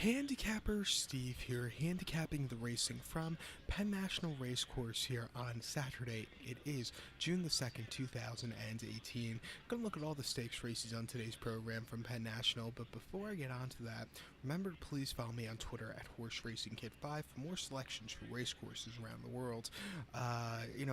Handicapper Steve here, handicapping the racing from Penn National Racecourse here on Saturday. It is June the 2nd, 2018. Gonna look at all the stakes races on today's program from Penn National, but before I get on to that, remember to please follow me on Twitter at HorseRacingKid5 for more selections for racecourses around the world.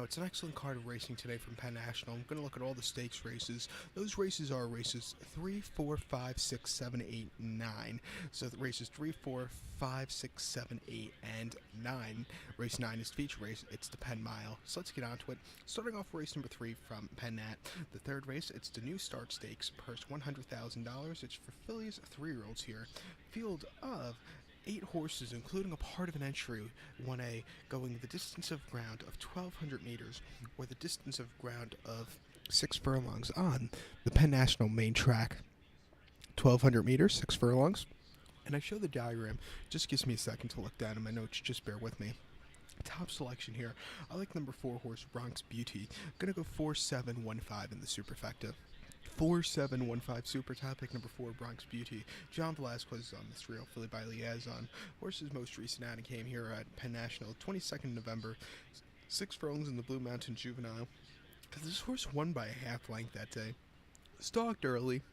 It's an excellent card of racing today from Penn National. I'm gonna look at all the stakes races. Those races are races 3, 4, 5, 6, 7, 8, 9. So the races 3, 4, 5, 6, 7, 8, and 9. Race 9 is the feature race. It's the Penn Mile. So let's get on to it. Starting off race number 3 from Penn Nat. The third race, it's the New Start Stakes. Purse $100,000. It's for fillies, 3-year-olds here. Field of 8 horses, including a part of an entry, 1A, going the distance of ground of 1,200 meters, or the distance of ground of 6 furlongs on the Penn National main track. 1,200 meters, 6 furlongs. And I show the diagram. Just gives me a second to look down at my notes. Just bear with me. Top selection here. I like number 4 horse, Bronx Beauty. Gonna go 4-7-1-5 in the superfecta. 4-7-1-5 super top pick number 4 Bronx Beauty. John Velasquez is on this real filly by Liaison. Horse's most recent outing came here at Penn National, 22nd November. 6 furlongs in the Blue Mountain Juvenile. This horse won by a half length that day. Stalked early.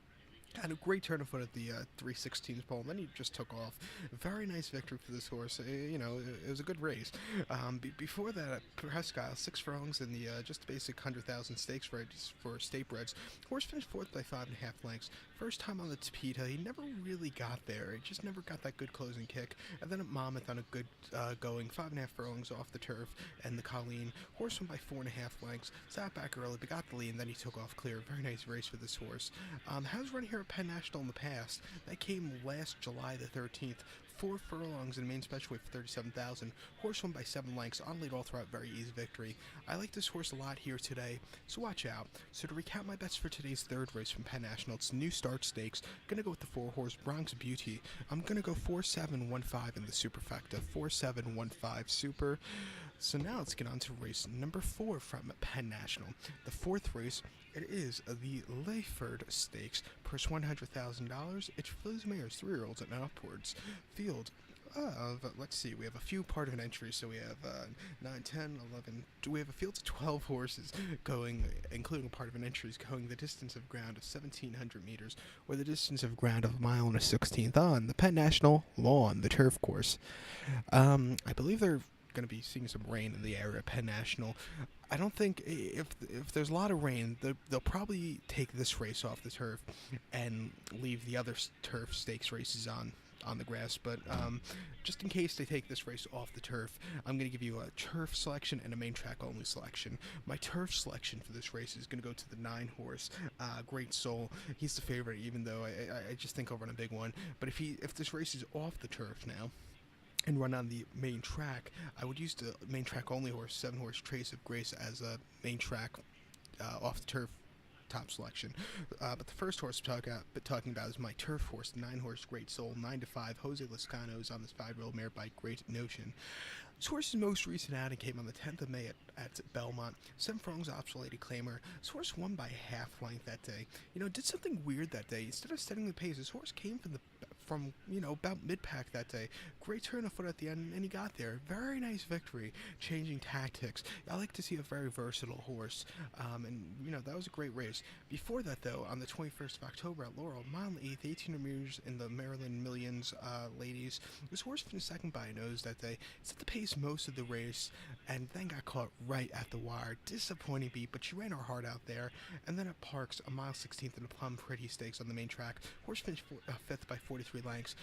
Had a great turn of foot at the 3/16 pole, and then he just took off. Very nice victory for this horse. It was a good race. Before that, at Prescott, 6 furlongs in the just basic 100,000 stakes race for state breds. Horse finished 4th by 5.5 lengths. First time on the Tapeta, he never really got there. He just never got that good closing kick. And then at Monmouth on a good going, 5.5 furlongs off the turf and the Colleen. Horse went by 4.5 lengths. Sat back early, but got the lead, and then he took off clear. Very nice race for this horse. How's running here at Penn National in the past? That came last July the 13th. 4 furlongs in main special weight for 37,000. Horse won by 7 lengths. On lead all throughout, very easy victory. I like this horse a lot here today, so watch out. So to recap my bets for today's third race from Penn National, it's New Start Stakes. Gonna go with the 4 horse Bronx Beauty. I'm gonna go 4-7-1-5 in the superfecta. 4-7-1-5 super. So now let's get on to race number 4 from Penn National. The 4th race, it is the Layford Stakes. Purse $100,000. It's fillies, mares, 3-year-olds and upwards. Field of, let's see, we have a few part of an entry, so we have 9, 10, 11, we have a field of 12 horses going, including a part of an entry, going the distance of ground of 1,700 meters, or the distance of ground of 1.1 on the Penn National lawn, the turf course. I believe they're going to be seeing some rain in the area at Penn National. I don't think if there's a lot of rain, they'll probably take this race off the turf and leave the other turf stakes races on the grass, but just in case they take this race off the turf, I'm going to give you a turf selection and a main track only selection. My turf selection for this race is going to go to the 9 horse, Great Soul. He's the favorite, even though I just think he'll run a big one. But if this race is off the turf now and run on the main track, I would use the main track only horse, 7 horse Trace of Grace, as a main track off the turf top selection. But the first horse I'm talking about is my turf horse, 9 horse Great Soul, 9-5. Jose Lascano is on this 5-year-old mare by Great Notion. This horse's most recent outing came on the 10th of May at Belmont. 7 furlongs obsolete claimer. This horse won by half length that day. Did something weird that day. Instead of setting the pace, this horse came from about mid-pack that day. Great turn of foot at the end, and he got there. Very nice victory, changing tactics. I like to see a very versatile horse, and that was a great race. Before that, though, on the 21st of October at Laurel, mile and 8th, 18 meters in the Maryland Millions ladies. This horse finished second by a nose that day. Set the pace most of the race, and then got caught right at the wire. Disappointing beat, but she ran her heart out there. And then at Parks, a mile 16th in the Plum Pretty Stakes on the main track. Horse finished 5th by 43 lengths.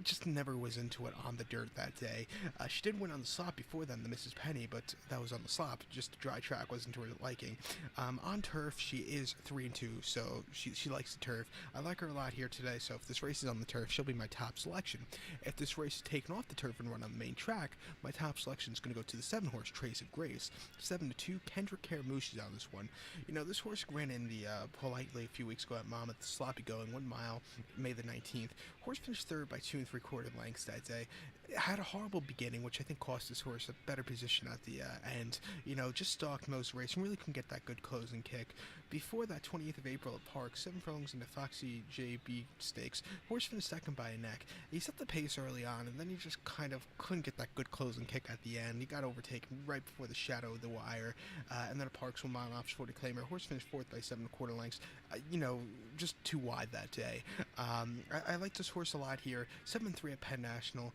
Just never was into it on the dirt that day. She did win on the slop before then, the Mrs. Penny, but that was on the slop. Just the dry track wasn't to her liking. On turf, she is 3-2, so she likes the turf. I like her a lot here today, so if this race is on the turf, she'll be my top selection. If this race is taken off the turf and run on the main track, my top selection is going to go to the 7 horse Trace of Grace. 7-2, Kendrick Caramucci is on this one. This horse ran in the Politely a few weeks ago at Monmouth, sloppy going, 1 mile, May the 19th. Horse finished third by 2 3/4 lengths that day. It had a horrible beginning, which I think cost this horse a better position at the end. Just stalked most race and really couldn't get that good closing kick. Before that, 28th of April at Park, 7 furlongs in the Foxy JB Stakes. Horse finished second by a neck. He set the pace early on, and then he just kind of couldn't get that good closing kick at the end. He got overtaken right before the shadow of the wire, and then at Park's 1 mile off short of Claimer. Horse finished fourth by 7 1/4 lengths. Just too wide that day. I like this horse a lot here. 7-3 at Penn National.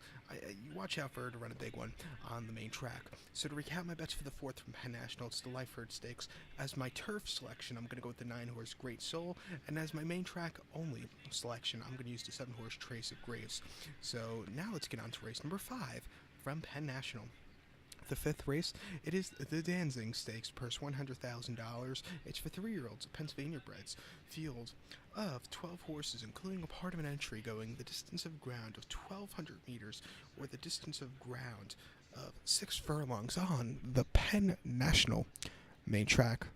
You watch out for her to run a big one on the main track. So to recap my bets for the fourth from Penn National, it's the Lyford Stakes. As my turf selection, I'm going to go with the 9-horse Great Soul, and as my main track only selection, I'm going to use the 7-horse Trace of Grace. So now let's get on to race number 5 from Penn National. The fifth race, it is the Danzig Stakes, purse $100,000. It's for 3-year-olds, Pennsylvania breds. Field of 12 horses, including a part of an entry going the distance of ground of 1,200 meters, or the distance of ground of 6 furlongs on the Penn National main track.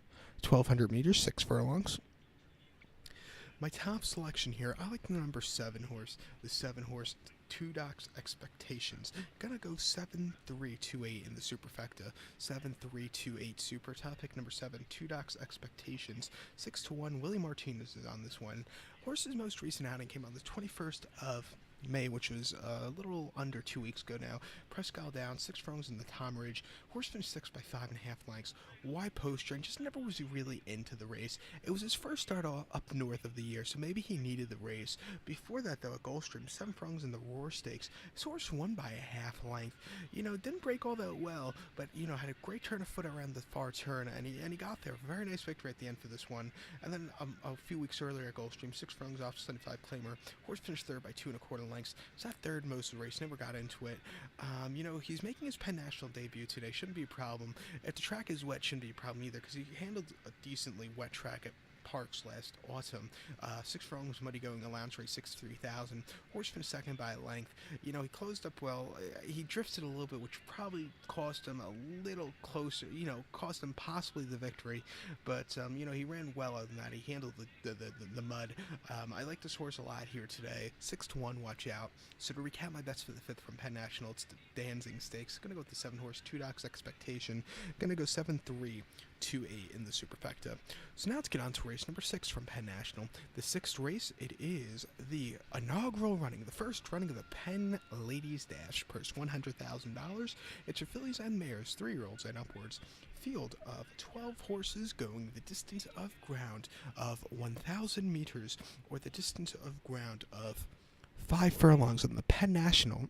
1,200 meters, 6 furlongs. My top selection here, I like the number 7 horse, the 7-horse Two Docs Expectations. Gonna go 7-3-2-8 in the superfecta. 7-3-2-8 super. Top pick number 7, Two Docs Expectations. 6-1. Willie Martinez is on this one. Horse's most recent outing came on the 21st of May, which was a little under 2 weeks ago now. Prescal down, 6 furlongs in the Tom Ridge. Horse finished 6th by 5.5 lengths. Wide poster, and just never was really into the race. It was his first start up north of the year, so maybe he needed the race. Before that, though, at Gulfstream, 7 furlongs in the Roar Stakes. His horse won by a half length. Didn't break all that well, but had a great turn of foot around the far turn, and he got there. Very nice victory at the end for this one. And then a few weeks earlier at Gulfstream, 6 furlongs off 75 Claimer. Horse finished third by 2 1/4 lengths. It's that third most of the race. Never got into it. He's making his Penn National debut today. Shouldn't be a problem. If the track is wet, shouldn't be a problem either, because he handled a decently wet track at Parks last autumn. 6 furlongs muddy going allowance rate 63,000. Horse finished second by a length. He closed up well. He drifted a little bit, which probably cost him a little closer. Cost him possibly the victory. But he ran well other than that. He handled the mud. I like this horse a lot here today. 6-1. Watch out. So to recap my bets for the fifth from Penn National, it's the Danzig Stakes. Gonna go with the 7-horse Two Docs Expectation. Gonna go 7-3-2-8 in the superfecta. So now let's get on to race number 6 from Penn National. The 6th race, it is the inaugural running, the first running of the Penn Ladies Dash, purse $100,000. It's for fillies and mares, 3-year-olds and upwards. Field of 12 horses going the distance of ground of 1,000 meters, or the distance of ground of 5 furlongs on the Penn National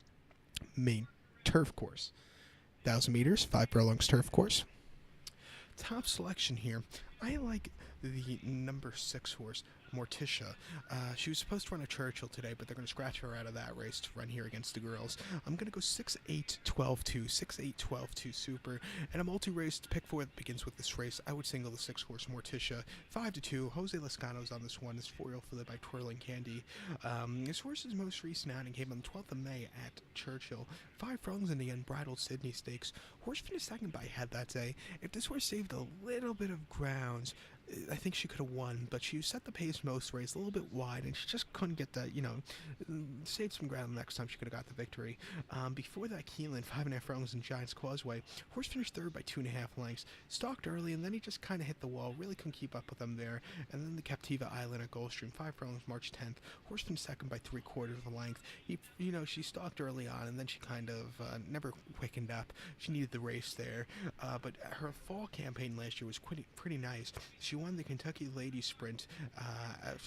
main turf course. 1,000 meters, 5 furlongs turf course. Top selection here, I like the number 6 horse, Morticia. She was supposed to run a Churchill today, but they're going to scratch her out of that race to run here against the girls. I'm going to go 6-8-12-2, 6-8-12-2 super, and a multi-race to pick for that begins with this race. I would single the 6 horse Morticia. 5-2. Jose Lascano's on this one. This 4-year-old fillet by Twirling Candy. This horse's most recent outing came on the 12th of May at Churchill. 5 furlongs in the Unbridled Sydney Stakes. Horse finished second by head that day. If this horse saved a little bit of ground, I think she could have won, but she set the pace most race a little bit wide, and she just couldn't get that, saved some ground the next time she could have got the victory. Before that, Keelan, 5.5 furlongs in Giants Causeway. Horse finished third by 2.5 lengths. Stalked early, and then he just kind of hit the wall. Really couldn't keep up with them there. And then the Captiva Island at Gulfstream, 5 furlongs, March 10th. Horse finished second by 3/4 of a length. She stalked early on, and then she kind of never quickened up. She needed the race there. But her fall campaign last year was pretty nice. She won the Kentucky Ladies Sprint.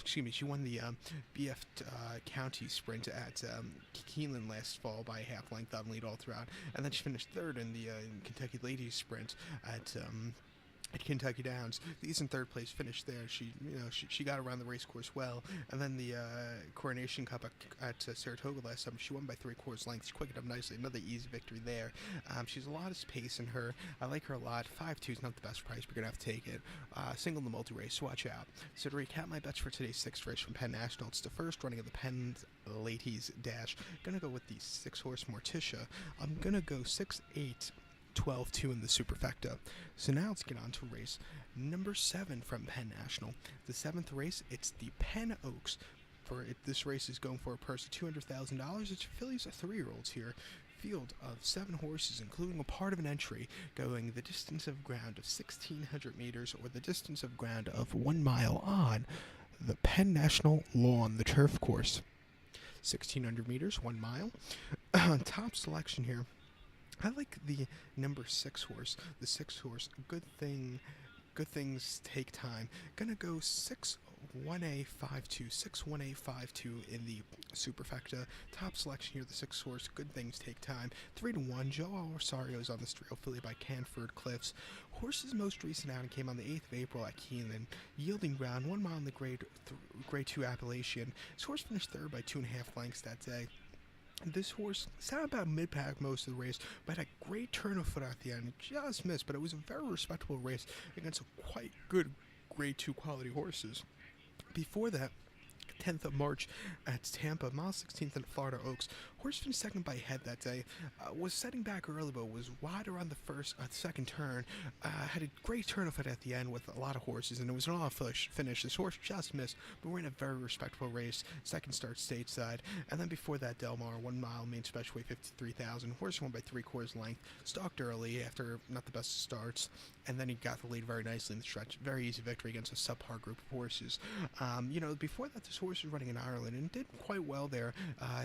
She won the BF County Sprint at Keeneland last fall by a half length on lead all throughout, and then she finished third in the Kentucky Ladies Sprint at Kentucky Downs. These in third place finished there. She got around the racecourse well, and then the Coronation Cup at Saratoga last summer, she won by 3/4 lengths. She quickened up nicely. Another easy victory there. She's a lot of pace in her. I like her a lot. 5-2 is not the best price. We're gonna have to take it. Single the multi-race, so watch out. So to recap my bets for today's 6th race from Penn National, it's the first running of the Penn Ladies Dash. Gonna go with the 6-horse Morticia. I'm gonna go 6-8-12-2 in the superfecta. So now let's get on to race number 7 from Penn National. The 7th race, it's the Penn Oaks for it. This race is going for a purse of $200,000. It's fillies 3-year-olds here. Field of 7 horses, including a part of an entry, going the distance of ground of 1,600 meters or the distance of ground of 1 mile on the Penn National Lawn, the turf course. 1,600 meters, 1 mile. Top selection here. I like the number 6 horse. The 6 horse, good things take time. Gonna go 6-1A-5-2, 6-1A-5-2 in the superfecta. Top selection here, the 6 horse, good things take time. 3-1, Joe Rosario's on the Strio filly by Canford Cliffs. Horse's most recent outing came on the 8th of April at Keeneland, yielding ground 1 mile in the grade 2 Appalachian. This horse finished third by 2.5 lengths that day. This horse sat about mid-pack most of the race, but had a great turn of foot at the end. Just missed, but it was a very respectable race against some quite good grade 2 quality horses. Before that, 10th of March at Tampa, mile 16th at Florida Oaks. Horse finished second by head that day. Was setting back early, but was wider on the second turn. Had a great turn of foot at the end with a lot of horses, and it was an all-finish. This horse just missed, but we're in a very respectable race. Second start stateside, and then before that, Del Mar, 1 mile, main special weight 53,000. Horse won by 3/4 length. Stalked early after not the best of starts, and then he got the lead very nicely in the stretch. Very easy victory against a subpar group of horses. Before that, this horse was running in Ireland and did quite well there.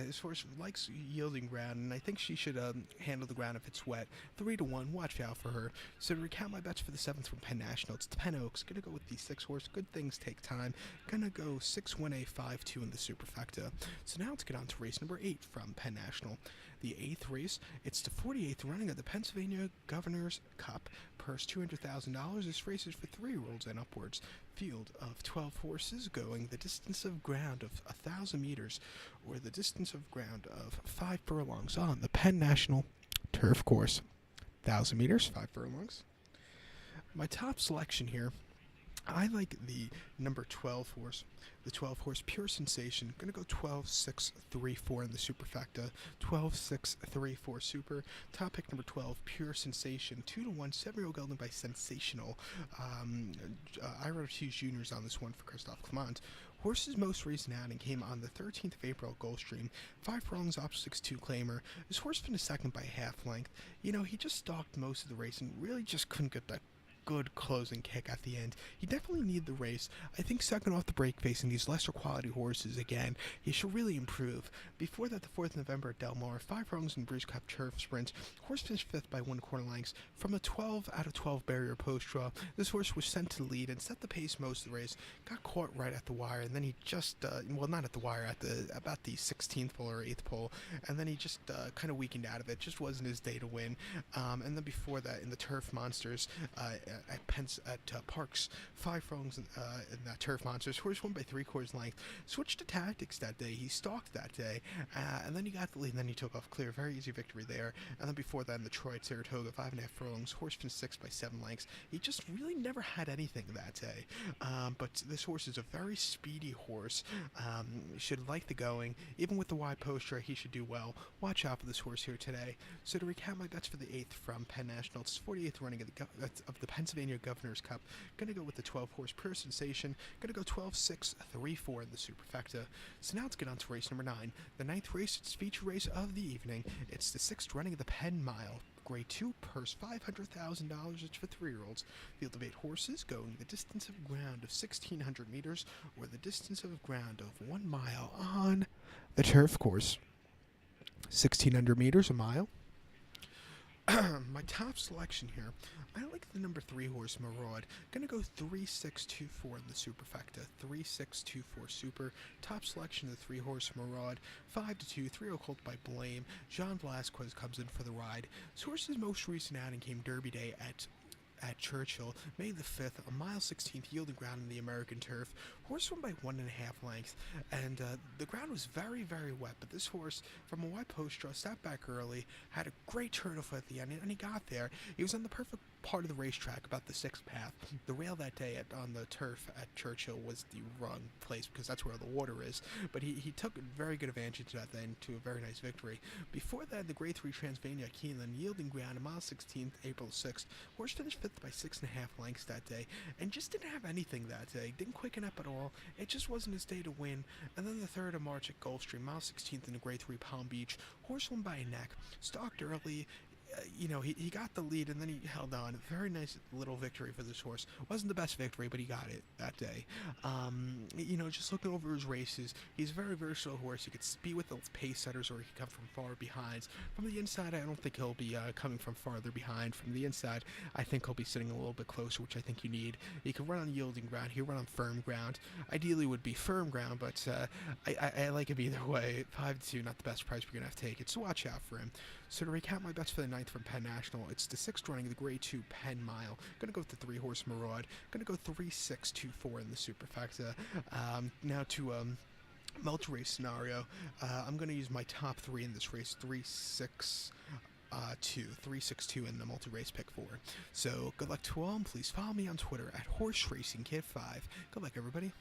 This horse likes yielding ground, and I think she should handle the ground if it's wet. 3-1, watch out for her. So to recount my bets for the 7th from Penn National, it's the Penn Oaks. Gonna go with the 6 horse, good things take time. Gonna go 6-1A-5-2 in the superfecta. So now let's get on to race number 8 from Penn National. The 8th race, it's the 48th running of the Pennsylvania Governor's Cup. Purse $200,000. This race is for 3-year-olds and upwards. Field of 12 horses going the distance of ground of 1,000 meters or the distance of ground of 5 furlongs on the Penn National Turf Course. 1,000 meters, 5 furlongs. My top selection here, I like the number 12 horse. The 12 horse Pure Sensation. Gonna go 12-6-3-4 in the superfecta. 12-6-3-4 super. Top pick number 12, Pure Sensation. 2-1, 7-year-old gelding by Sensational. Ira Ortiz Jr. is on this one for Christophe Clement. Horse's most recent outing came on the 13th of April at Gulfstream. 5 furlongs off 6-2 claimer. This horse finished second by half length. He just stalked most of the race and really just couldn't get that good closing kick at the end. He definitely needed the race. I think second off the break facing these lesser quality horses again, he should really improve. Before that, the 4th of November at Del Mar, 5 furlongs in Breeze Cup turf sprints. Horse finished 5th by 1/4 lengths. From a 12 out of 12 barrier post draw, this horse was sent to lead and set the pace most of the race. Got caught right at the wire, and then he just, not at the wire, about the 16th pole or 8th pole, and then he just kind of weakened out of it. Just wasn't his day to win. And then before that, in the Turf Monsters, at Parks, 5 furlongs in that Turf Monsters. Horse won by 3/4 length. Switched to tactics that day. He stalked that day, and then he got the lead, and then he took off clear. Very easy victory there. And then before that, in the Troy at Saratoga, 5.5 furlongs. Horse finished 6th by 7 lengths. He just really never had anything that day. But this horse is a very speedy horse. Should like the going. Even with the wide posture, he should do well. Watch out for this horse here today. So to recap my bets for the 8th from Penn National, it's 48th running of the Pennsylvania Governor's Cup. Gonna go with the 12 horse Pure Sensation. Gonna go 12-6-3-4 in the superfecta. So now let's get on to race number 9. The 9th race, it's feature race of the evening. It's the 6th running of the Penn Mile. Grade 2, purse $500,000. It's for 3-year-olds. Field of 8 horses going the distance of ground of 1,600 meters or the distance of ground of 1 mile on the turf course. 1,600 meters, a mile. My top selection here, I like the number 3 horse Maraud. Gonna go 3-6-2-4 in the superfecta. 3-6-2-4 super. Top selection of the 3 horse Maraud. 5-2, 3-year-old colt by Blame. Jean Velasquez comes in for the ride. This horse's most recent outing came Derby Day at Churchill, May the 5th, a mile 16th, yielding ground in the American turf. Horse won by 1.5 lengths, and the ground was very, very wet, but this horse, from a wide post draw, sat back early, had a great turn of foot at the end, and he got there. He was on the perfect part of the racetrack, about the 6th path. The rail that day on the turf at Churchill was the wrong place, because that's where the water is, but he took very good advantage of that then to a very nice victory. Before that, the Grade 3 Transylvania at Keeneland, yielding ground, a mile 16th, April 6th. Horse finished 5th by 6.5 lengths that day, and just didn't have anything that day. Didn't quicken up at all. overall. It just wasn't his day to win. And then the 3rd of March at Gulfstream, mile 16th in the Grade 3 Palm Beach. Horse won by a neck, stalked early. He got the lead and then he held on. Very nice little victory for this horse. Wasn't the best victory, but he got it that day. Just looking over his races, he's a very versatile horse. He could be with the pace setters or he could come from far behinds. From the inside, I don't think he'll be coming from farther behind. From the inside, I think he'll be sitting a little bit closer, which I think you need. He can run on yielding ground. He can run on firm ground. Ideally would be firm ground, but I like him either way. 5-2, not the best price we're going to have to take it, so watch out for him. So to recap my bets for the 9th from Penn National, it's the 6th running of the Grade 2 Penn Mile. Going to go with the 3-horse Maraud. Going to go 3-6-2-4 in the superfecta. Now to multi-race scenario, I'm going to use my top 3 in this race, 3-6-2 in the multi-race pick 4. So good luck to all, and please follow me on Twitter at HorseRacingKid5. Good luck, everybody.